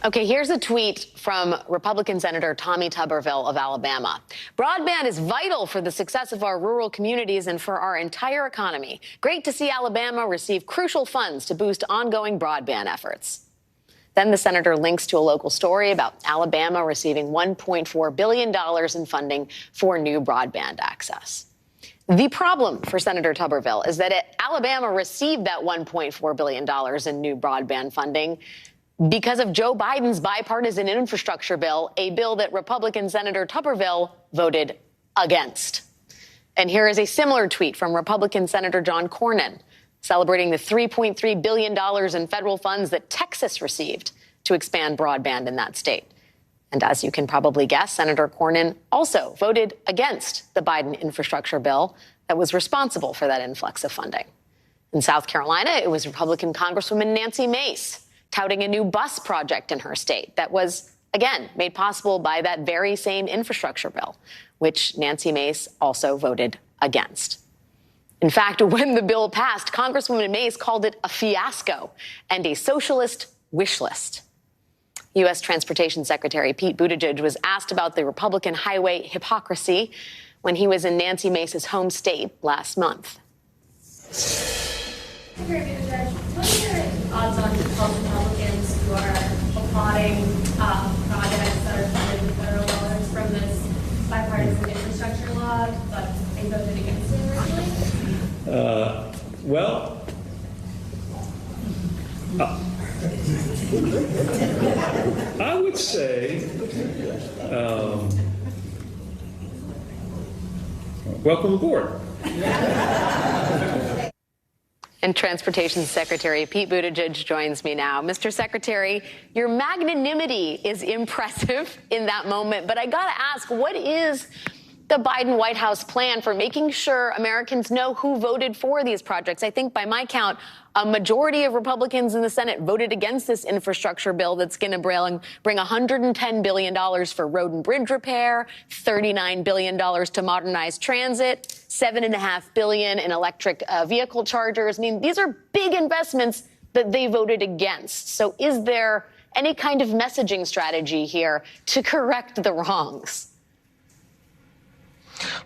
Okay, here's a tweet from Republican Senator Tommy Tuberville of Alabama. Broadband is vital for the success of our rural communities and for our entire economy. Great to see Alabama receive crucial funds to boost ongoing broadband efforts. Then the senator links to a local story about Alabama receiving $1.4 billion in funding for new broadband access. The problem for Senator Tuberville is that Alabama received that $1.4 billion in new broadband funding because of Joe Biden's bipartisan infrastructure bill, a bill that Republican Senator Tuberville voted against. And here is a similar tweet from Republican Senator John Cornyn, celebrating the $3.3 billion in federal funds that Texas received to expand broadband in that state. And as you can probably guess, Senator Cornyn also voted against the Biden infrastructure bill that was responsible for that influx of funding. In South Carolina, it was Republican Congresswoman Nancy Mace touting a new bus project in her state that was, again, made possible by that very same infrastructure bill, which Nancy Mace also voted against. In fact, when the bill passed, Congresswoman Mace called it a fiasco and a socialist wish list. U.S. Transportation Secretary Pete Buttigieg was asked about the Republican highway hypocrisy when he was in Nancy Mace's home state last month. Secretary Buttigieg, what are your odds on Republicans who are applauding projects that are funded with federal dollars from this bipartisan infrastructure law, but they voted against it originally? I would say, welcome aboard. And Transportation Secretary Pete Buttigieg joins me now. Mr. Secretary, your magnanimity is impressive in that moment, but I gotta ask, what is the Biden White House plan for making sure Americans know who voted for these projects? I think by my count, a majority of Republicans in the Senate voted against this infrastructure bill that's going to bring $110 billion for road and bridge repair, $39 billion to modernize transit, $7.5 billion in electric vehicle chargers. I mean, these are big investments that they voted against. So is there any kind of messaging strategy here to correct the wrongs?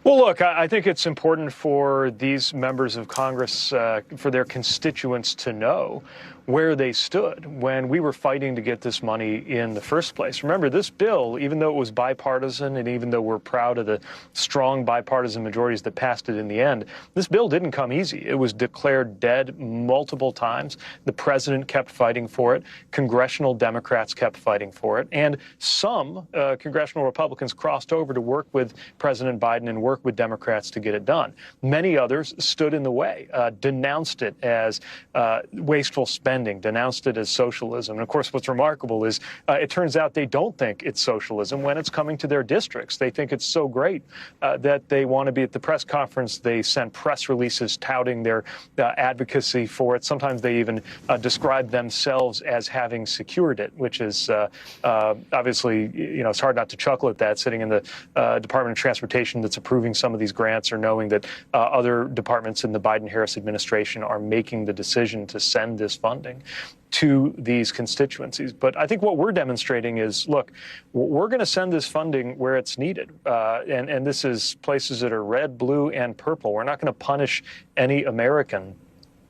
Well, look, I think it's important for these members of Congress, for their constituents to know where they stood when we were fighting to get this money in the first place. Remember, this bill, even though it was bipartisan and even though we're proud of the strong bipartisan majorities that passed it in the end, this bill didn't come easy. It was declared dead multiple times. The president kept fighting for it. Congressional Democrats kept fighting for it. And some congressional Republicans crossed over to work with President Biden and work with Democrats to get it done. Many others stood in the way, denounced it as wasteful spending, denounced it as socialism. And of course, what's remarkable is it turns out they don't think it's socialism when it's coming to their districts. They think it's so great that they want to be at the press conference. They send press releases touting their advocacy for it. Sometimes they even describe themselves as having secured it, which is obviously, it's hard not to chuckle at that, sitting in the Department of Transportation that's approving some of these grants, or knowing that other departments in the Biden-Harris administration are making the decision to send this funding to these constituencies. But I think what we're demonstrating is, look, we're going to send this funding where it's needed. And this is places that are red, blue, and purple. We're not going to punish any American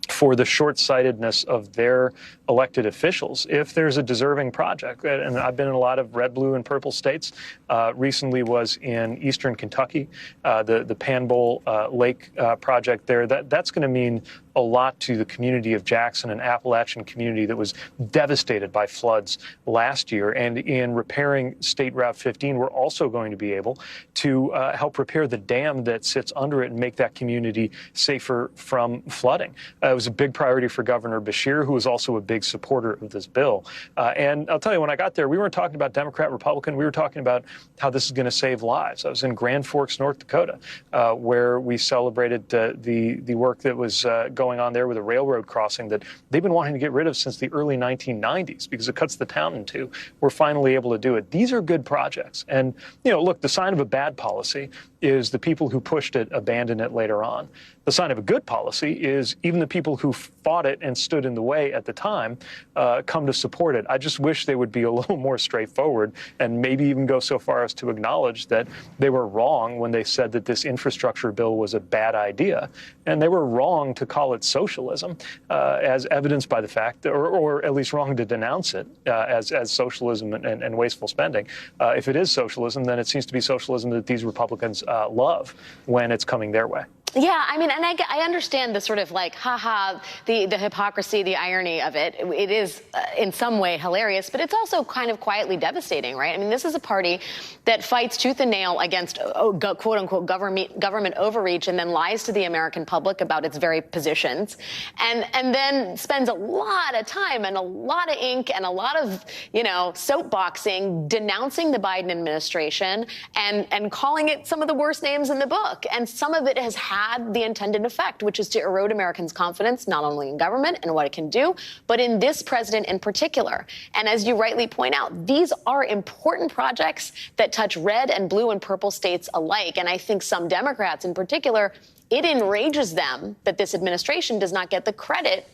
for the short-sightedness of their elected officials if there's a deserving project. And I've been in a lot of red, blue, and purple states. Recently was in eastern Kentucky, the Pan Bowl Lake project there. That's going to mean a lot to the community of Jackson, an Appalachian community that was devastated by floods last year. And in repairing State Route 15, we're also going to be able to help repair the dam that sits under it and make that community safer from flooding. It was a big priority for Governor Beshear, who was also a big supporter of this bill. And I'll tell you, when I got there, we weren't talking about Democrat, Republican. We were talking about how this is going to save lives. I was in Grand Forks, North Dakota, where we celebrated the work that was going on there with a railroad crossing that they've been wanting to get rid of since the early 1990s because it cuts the town in two. We're finally able to do it. These are good projects. And, look, the sign of a bad policy is the people who pushed it abandon it later on. The sign of a good policy is even the people who fought it and stood in the way at the time come to support it. I just wish they would be a little more straightforward and maybe even go so far as to acknowledge that they were wrong when they said that this infrastructure bill was a bad idea. And they were wrong to call it socialism, as evidenced by the fact, or at least wrong to denounce it as socialism and wasteful spending. If it is socialism, then it seems to be socialism that these Republicans love when it's coming their way. Yeah, I mean, and I understand the sort of like, haha, the hypocrisy, the irony of it. It is in some way hilarious, but it's also kind of quietly devastating, right? I mean, this is a party that fights tooth and nail against quote unquote government overreach and then lies to the American public about its very positions, and then spends a lot of time and a lot of ink and a lot of, soapboxing denouncing the Biden administration and calling it some of the worst names in the book. And some of it has had the intended effect, which is to erode Americans' confidence, not only in government and what it can do, but in this president in particular. And as you rightly point out, these are important projects that touch red and blue and purple states alike. And I think some Democrats in particular, it enrages them that this administration does not get the credit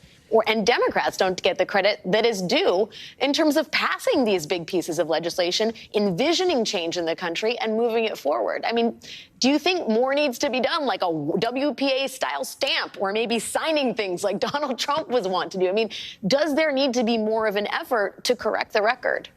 and Democrats don't get the credit that is due in terms of passing these big pieces of legislation, envisioning change in the country and moving it forward. I mean, do you think more needs to be done, like a WPA-style stamp, or maybe signing things like Donald Trump was wont to do? I mean, does there need to be more of an effort to correct the record?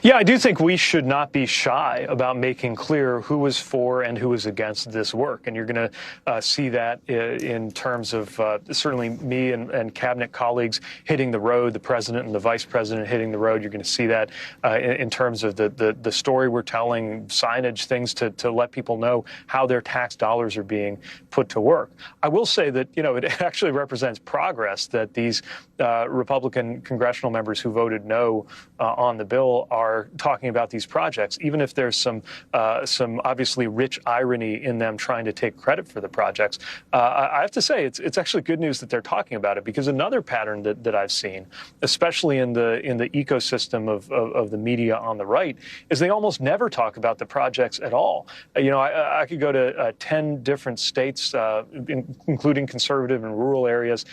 Yeah, I do think we should not be shy about making clear who is for and who is against this work. And you're going to see that in terms of certainly me and cabinet colleagues hitting the road, the president and the vice president hitting the road. You're going to see that in terms of the story we're telling, signage, things to let people know how their tax dollars are being put to work. I will say that, it actually represents progress that these Republican congressional members who voted no on the bill are talking about these projects, even if there's some obviously rich irony in them trying to take credit for the projects. I have to say it's actually good news that they're talking about it, because another pattern that I've seen, especially in the ecosystem of the media on the right, is they almost never talk about the projects at all. I could go to 10 different states, including conservative and rural areas,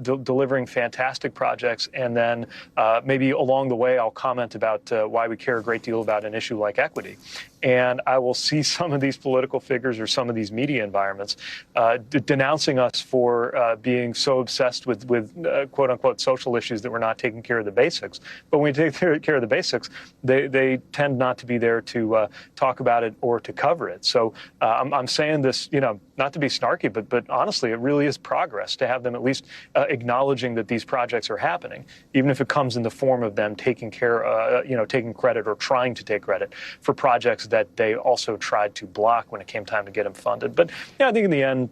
delivering fantastic projects, and then maybe along the way I'll comment about why we care a great deal about an issue like equity. And I will see some of these political figures or some of these media environments denouncing us for being so obsessed with quote unquote social issues that we're not taking care of the basics. But when we take care of the basics, they tend not to be there to talk about it or to cover it. So I'm saying this, not to be snarky, but honestly, it really is progress to have them at least acknowledging that these projects are happening, even if it comes in the form of them taking credit or trying to take credit for projects that they also tried to block when it came time to get them funded. But I think in the end,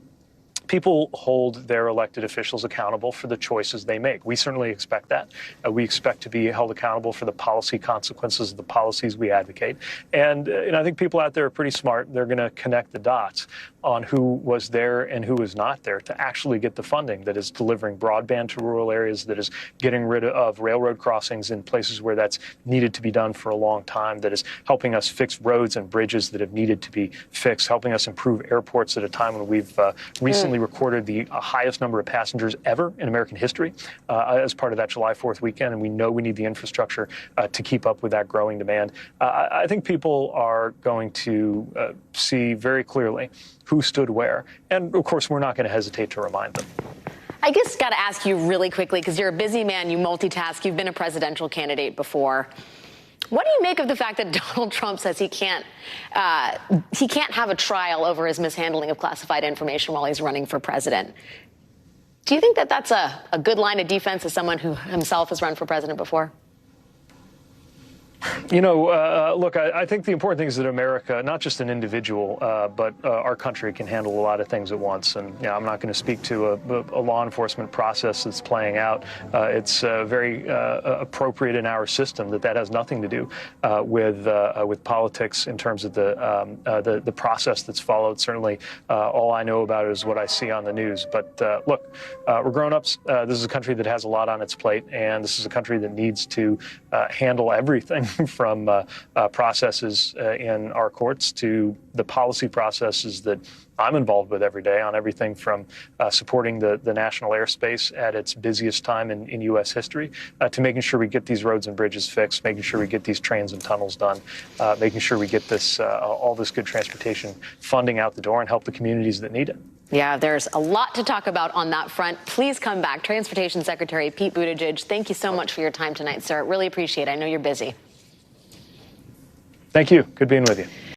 people hold their elected officials accountable for the choices they make. We certainly expect that. We expect to be held accountable for the policy consequences of the policies we advocate. And I think people out there are pretty smart. They're going to connect the dots on who was there and who was not there to actually get the funding that is delivering broadband to rural areas, that is getting rid of railroad crossings in places where that's needed to be done for a long time, that is helping us fix roads and bridges that have needed to be fixed, helping us improve airports at a time when we've recently recorded the highest number of passengers ever in American history as part of that July 4th weekend, and we know we need the infrastructure to keep up with that growing demand. I think people are going to see very clearly who stood where, and of course we're not going to hesitate to remind them. I guess got to ask you really quickly, because you're a busy man, you multitask, you've been a presidential candidate before. What do you make of the fact that Donald Trump says he can't have a trial over his mishandling of classified information while he's running for president? Do you think that that's a good line of defense as someone who himself has run for president before? Look, I think the important thing is that America, not just an individual, but our country can handle a lot of things at once. And I'm not going to speak to a law enforcement process that's playing out. It's very appropriate in our system that has nothing to do with politics in terms of the process that's followed. Certainly, all I know about it is what I see on the news. But look, we're grown-ups. This is a country that has a lot on its plate, and this is a country that needs to handle everything from processes in our courts to the policy processes that I'm involved with every day on everything from supporting the national airspace at its busiest time in U.S. history to making sure we get these roads and bridges fixed, making sure we get these trains and tunnels done, making sure we get this all this good transportation funding out the door and help the communities that need it. Yeah, there's a lot to talk about on that front. Please come back. Transportation Secretary Pete Buttigieg, thank you so much for your time tonight, sir. Really appreciate it. I know you're busy. Thank you. Good being with you.